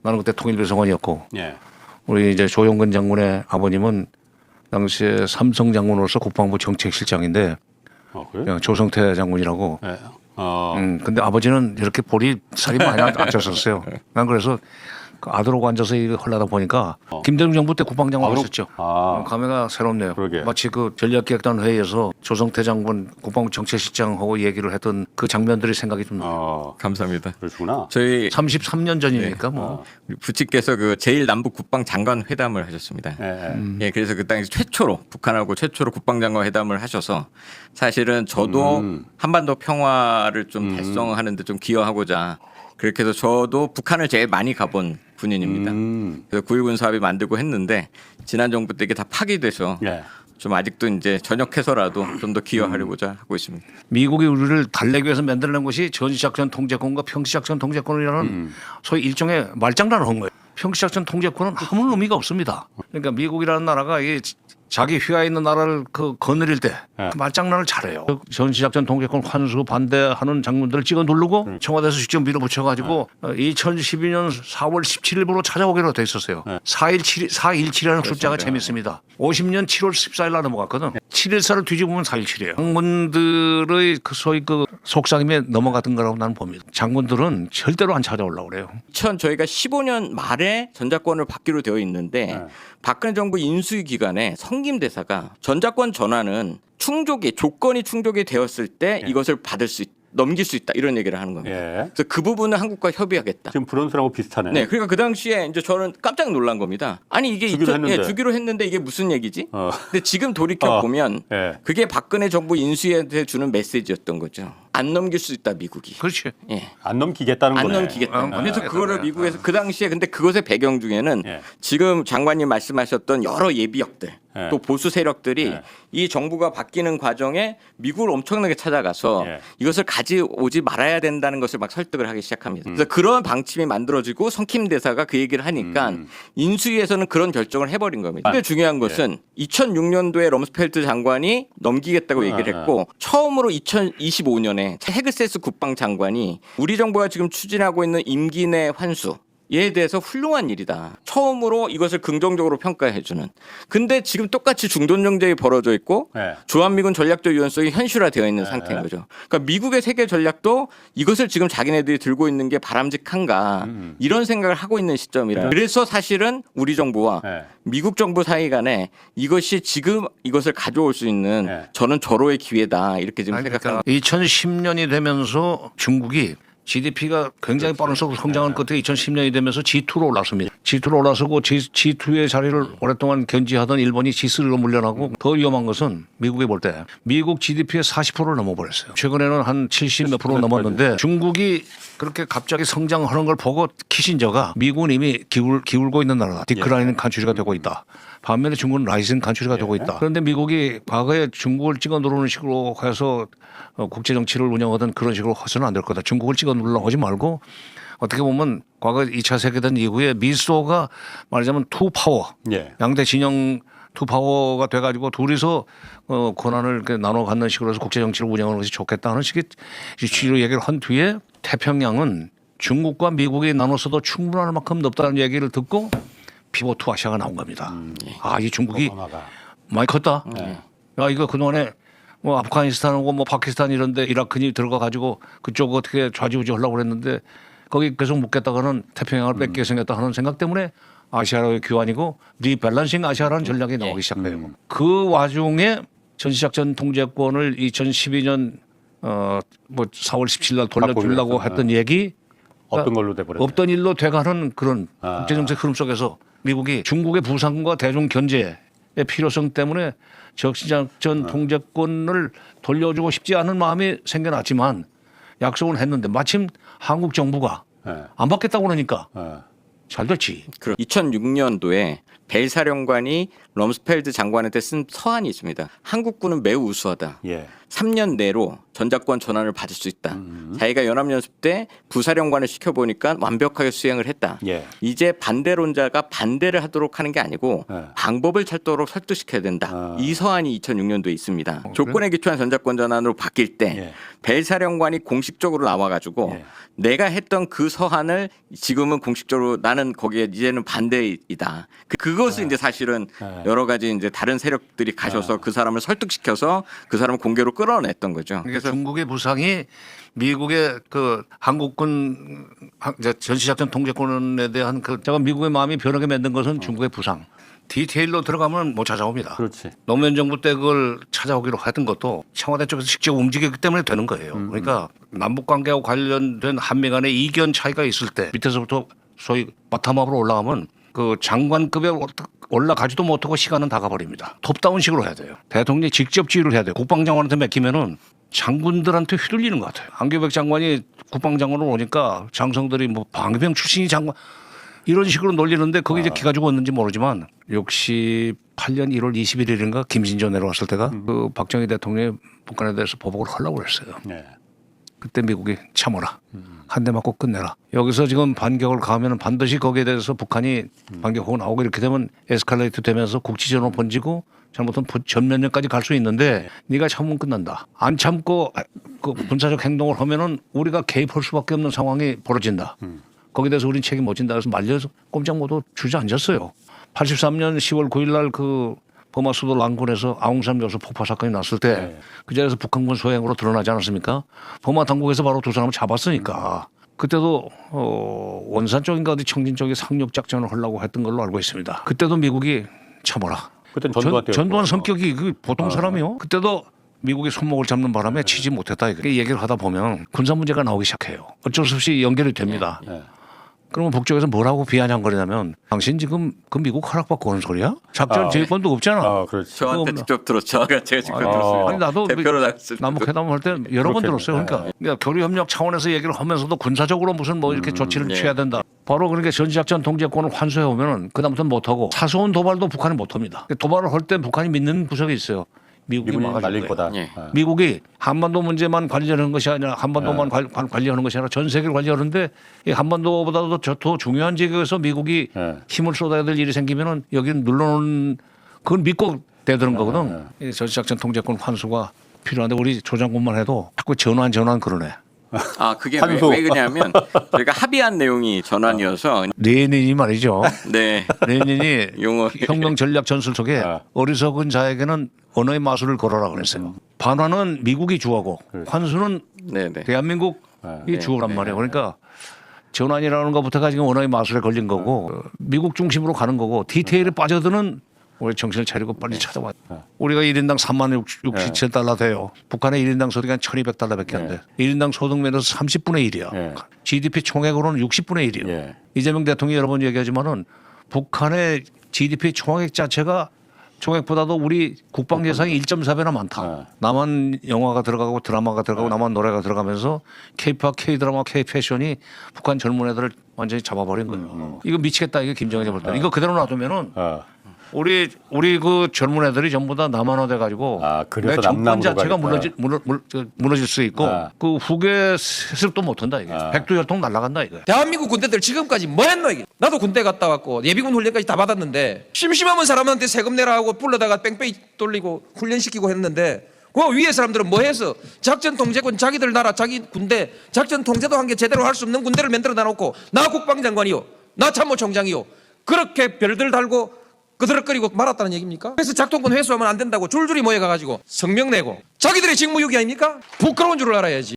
나는 그때 통일비서관이었고 예. 우리 이제 조용근 장군의 아버님은 당시에 삼성 장군으로서 국방부 정책실장인데 그래요? 조성태 장군이라고. 예. 근데 아버지는 이렇게 볼이 살이 많이 안 쪘었어요. 난 그래서 그 아들하고 앉아서 이거 하려다 보니까 김대중 정부 때 국방장관 했었죠. 감회가 새롭네요. 그러게. 마치 그 전략기획단 회의에서 조성태 장군 국방부 정책실장하고 얘기를 했던 그 장면들이 생각이 좀 나요. 감사합니다. 그러시구나. 저희 33년 전이니까 뭐. 부친께서 그 제1남북 국방장관 회담을 하셨습니다. 예, 그래서 그 당시 최초로 북한하고 최초로 국방장관 회담을 하셔서 사실은 저도 한반도 평화를 좀 달성하는데 좀 기여하고자 그렇게 해서 저도 북한을 제일 많이 가본 군인입니다. 그래서 9.19 군사합의 만들고 했는데 지난 정부 때 이게 다 파기돼서 예. 좀 아직도 이제 전역해서라도 좀 더 기여하려고자 하고 있습니다. 미국이 우리를 달래기 위해서 만들어낸 것이 전시작전 통제권과 평시작전 통제권이라는 소위 일종의 말장난을 한 거예요. 평시작전 통제권은 아무 의미가 없습니다. 그러니까 미국이라는 나라가 이 자기 휘하에 있는 나라를 그 거느릴 때 그 말장난을 잘해요. 그 전시작전 통제권 환수 반대하는 장군들을 찍어 누르고 청와대에서 직접 밀어붙여가지고 2012년 4월 17일부로 찾아오기로 돼 있었어요. 4.17이라는 숫자가 재밌습니다. 50년 7월 14일 날 넘어갔거든. 7.14를 뒤집으면 4.17이에요. 장군들의 그 소위 그 속삭임에 넘어갔던 거라고 나는 봅니다. 장군들은 절대로 안 찾아오려고 그래요. 저희가 15년 말에 전작권을 받기로 되어 있는데 박근혜 정부 인수위 기간에 성김 대사가 전작권 전환은 조건이 충족이 되었을 때 이것을 받을 수 넘길 수 있다 이런 얘기를 하는 겁니다. 예. 그래서 그 부분은 한국과 협의하겠다. 지금 브론스랑하고 비슷하네. 네, 그러니까 그 당시에 이제 저는 깜짝 놀란 겁니다. 아니 이게 주기로 했는데 이게 무슨 얘기지? 근데 지금 돌이켜 보면 그게 박근혜 정부 인수위한테 주는 메시지였던 거죠. 안 넘길 수 있다 미국이. 그렇지. 예. 안 넘기겠다는 안 거네. 넘기겠다. 그래서 그거를 미국에서 그 당시에 근데 그것의 배경 중에는 지금 장관님 말씀하셨던 여러 예비역들 또 보수 세력들이 이 정부가 바뀌는 과정에 미국을 엄청나게 찾아가서 이것을 가져오지 말아야 된다는 것을 막 설득을 하기 시작합니다. 그래서 그런 방침이 만들어지고 성킴 대사가 그 얘기를 하니까 인수위에서는 그런 결정을 해버린 겁니다. 근데 중요한 것은 2006년도에 럼스펠트 장관이 넘기겠다고 얘기를 했고 처음으로 2025년에 헤그세스 국방장관이 우리 정부가 지금 추진하고 있는 임기 내 환수 에 대해서 훌륭한 일이다. 처음으로 이것을 긍정적으로 평가해주는. 근데 지금 똑같이 중동 정쟁이 벌어져 있고 주한미군 전략적 유연성이 현실화되어 있는 상태인 거죠. 그러니까 미국의 세계 전략도 이것을 지금 자기네들이 들고 있는 게 바람직한가 이런 생각을 하고 있는 시점이라. 그래서 사실은 우리 정부와 미국 정부 사이 간에 이것이 지금 이것을 가져올 수 있는 저는 절호의 기회다 이렇게 지금 생각합니다. 2010년이 되면서 중국이 GDP가 굉장히 빠른 속도로 성장한 끝에 2010년이 되면서 G2로 올랐습니다. G2로 올라서고 G2의 자리를 오랫동안 견지하던 일본이 G3로 물려나고 더 위험한 것은 미국이 볼 때 미국 GDP의 40%를 넘어버렸어요. 최근에는 한 70 몇 프로 넘었는데 중국이 그렇게 갑자기 성장하는 걸 보고 키신저가 미국은 이미 기울고 있는 나라다. 디클라인 칸츄리가 되고 있다. 반면에 중국은 라이징 칸츄리가 되고 있다. 그런데 미국이 과거에 중국을 찍어 누르는 식으로 해서 국제 정치를 운영하던 그런 식으로 해서는 안 될 거다. 중국을 찍어 누르려고 하지 말고 어떻게 보면 과거 2차 세계대전 이후에 미소가 말하자면 투파워 양대 진영 투파워가 돼가지고 둘이서 권한을 이렇게 나눠 갖는 식으로 해서 국제 정치를 운영하는 것이 좋겠다 하는 식의 취지로 얘기를 한 뒤에 태평양은 중국과 미국이 나눠서도 충분할 만큼 넓다는 얘기를 듣고 피보트 아시아가 나온 겁니다. 이 중국이 많이 컸다. 야 이거 그동안에 뭐 아프가니스탄하고 뭐 파키스탄 이런데 이라크니 들어가 가지고 그쪽 어떻게 좌지우지 하려고 그랬는데 거기 계속 묻겠다가는 태평양을 뺏게 생겼다 하는 생각 때문에 아시아로의 교환이고 리밸런싱 아시아라는 전략이 나오기 시작해요. 그 와중에 전시작전 통제권을 2012년 뭐 4월 17일 날 돌려주려고 했던 얘기 없던 걸로 돼버렸네. 없던 일로 돼가는 그런 국제정책 흐름 속에서 미국이 중국의 부상과 대중 견제의 필요성 때문에 적시작전 통제권을 돌려주고 싶지 않은 마음이 생겨났지만 약속은 했는데 마침 한국 정부가 안 받겠다고 그러니까 잘 됐지. 2006년도에 벨 사령관이 럼스펠드 장관한테 쓴 서한이 있습니다. 한국군은 매우 우수하다. 3년 내로 전작권 전환을 받을 수 있다. 자기가 연합연습 때 부사령관을 시켜보니까 완벽하게 수행을 했다. 예. 이제 반대론자가 반대를 하도록 하는 게 아니고 방법을 찾도록 설득시켜야 된다. 이 서한이 2006년도에 있습니다. 조건에 기초한 전작권 전환으로 바뀔 때 벨 사령관이 공식적으로 나와가지고 내가 했던 그 서한을 지금은 공식적으로 나는 거기에 이제는 반대이다. 그것을 이제 사실은 여러 가지 이제 다른 세력들이 가셔서 그 사람을 설득시켜서 그 사람을 공개로 끌어냈던 거죠. 그래서 중국의 부상이 미국의 그 한국군 전시작전 통제권에 대한 그 제가 미국의 마음이 변하게 만든 것은 중국의 부상. 디테일로 들어가면 못 찾아옵니다. 그렇지. 노무현 정부 때 그걸 찾아오기로 했던 것도 청와대 쪽에서 직접 움직이기 때문에 되는 거예요. 그러니까 남북 관계와 관련된 한미 간의 이견 차이가 있을 때 밑에서부터 소위 바텀업으로 올라가면 그 장관급에 올라가지도 못하고 시간은 다 가버립니다. 톱다운식으로 해야 돼요. 대통령이 직접 지휘를 해야 돼요. 국방장관한테 맡기면은 장군들한테 휘둘리는 것 같아요. 안규백 장관이 국방장관으로 오니까 장성들이 뭐 방위병 출신이 장관 이런 식으로 놀리는데 거기 이제 기가 죽었는지 모르지만 68년 1월 21일인가 김신조 내려왔을 때가 그 박정희 대통령이 북한에 대해서 보복을 하려고 그랬어요. 네. 그때 미국이 참아라. 한 대 맞고 끝내라. 여기서 지금 반격을 가하면 반드시 거기에 대해서 북한이 반격하고 나오고 이렇게 되면 에스컬레이트 되면서 국지전으로 번지고 잘못하면 전면전까지 갈 수 있는데 네가 참으면 끝난다. 안 참고 그 군사적 행동을 하면은 우리가 개입할 수밖에 없는 상황이 벌어진다. 거기에 대해서 우리는 책임 못 진다 해서 말려서 꼼짝 못하고 주저앉았어요. 83년 10월 9일 날 그 버마 수도 랑군에서 아웅산 묘소 폭파 사건이 났을 때 그 자리에서 북한군 소행으로 드러나지 않았습니까? 버마 당국에서 바로 두 사람을 잡았으니까 그때도 원산 쪽인가 어디 청진 쪽에 상륙 작전을 하려고 했던 걸로 알고 있습니다. 그때도 미국이 참아라. 그땐 전두환 성격이 그 보통 사람이요. 그때도 미국이 손목을 잡는 바람에 치지 못했다. 이렇게 얘기를 하다 보면 군사 문제가 나오기 시작해요. 어쩔 수 없이 연결이 됩니다. 그러면 북쪽에서 뭐라고 비아냥거리냐면 당신 지금 그 미국 허락받고 오는 소리야? 작전 제의권도 없잖아. 그렇지. 저한테 직접 들었죠. 제가 직접 들었어요. 아니 나도 대표로 나갔을 때. 남북회담 할 때 여러 번 들었어요. 그러니까 교류협력 차원에서 얘기를 하면서도 군사적으로 무슨 뭐 이렇게 조치를 취해야 된다. 바로 그러니까 전지작전 통제권을 환수해 오면은 그다음부터는 못하고 사소한 도발도 북한이 못합니다. 도발을 할 때 북한이 믿는 구석이 있어요. 미국이 미국이 날릴 거다. 미국이 한반도 문제만 관리하는 것이 아니라 한반도만 관리하는 것이 아니라 전 세계를 관리하는데 이 한반도보다도 더 중요한 지역에서 미국이 힘을 쏟아야 될 일이 생기면은 여기는 눌러놓은 그걸 믿고 대드는 거거든. 이 전시작전 통제권 환수가 필요한데 우리 조 장군만 해도 자꾸 전환 그러네. 아 그게 왜 그러냐면 저희가 합의한 내용이 전환이어서 레닌이 말이죠. 네. 레닌이 용어 혁명 전략 전술 속에 어리석은 자에게는 언어의 마술을 걸어라 그랬어요. 반환은 미국이 주하고 환수는 네네. 대한민국이 주란 말이에요. 그러니까 전환이라는 것부터가 지금 언어의 마술에 걸린 거고 미국 중심으로 가는 거고 디테일에 빠져드는 우리 정신을 차리고 빨리 찾아와. 우리가 1인당 3만 6천 달러 돼요. 북한의 1인당 소득이 한 1,200달러밖에 안 돼. 1인당 소득 면에서 30분의 1이야. GDP 총액으로는 60분의 1이요. 이재명 대통령이 여러 번 얘기하지만은 북한의 GDP 총액 자체가 총액보다도 우리 국방 예산이 1.4배나 많다. 남한 영화가 들어가고 드라마가 들어가고 남한 노래가 들어가면서 K-팝, K-드라마, K-패션이 북한 젊은 애들을 완전히 잡아버린 거예요. 이거 미치겠다. 이거 김정은이 볼 때. 이거 그대로 놔두면은 우리 그 젊은 애들이 전부 다 남한화돼 가지고 내 정권 자체가 무너질 수 있고 그 후계 세습도 못한다 이게. 백두혈통 날아간다 이거. 대한민국 군대들 지금까지 뭐 했노 이게. 나도 군대 갔다 왔고 예비군 훈련까지 다 받았는데 심심하면 사람한테 세금 내라 하고 불러다가 뺑뺑이 돌리고 훈련시키고 했는데 그 위에 사람들은 뭐 해서 작전 통제권 자기들 나라 자기 군대 작전 통제도 한 게 제대로 할 수 없는 군대를 만들어 놔놓고 나 국방장관이요 나 참모총장이요 그렇게 별들 달고 그들거리고 말았다는 얘기입니까? 그래서 작동권 회수하면 안 된다고 줄줄이 모여가지고 성명 내고 자기들의 직무유기 아닙니까? 부끄러운 줄을 알아야지.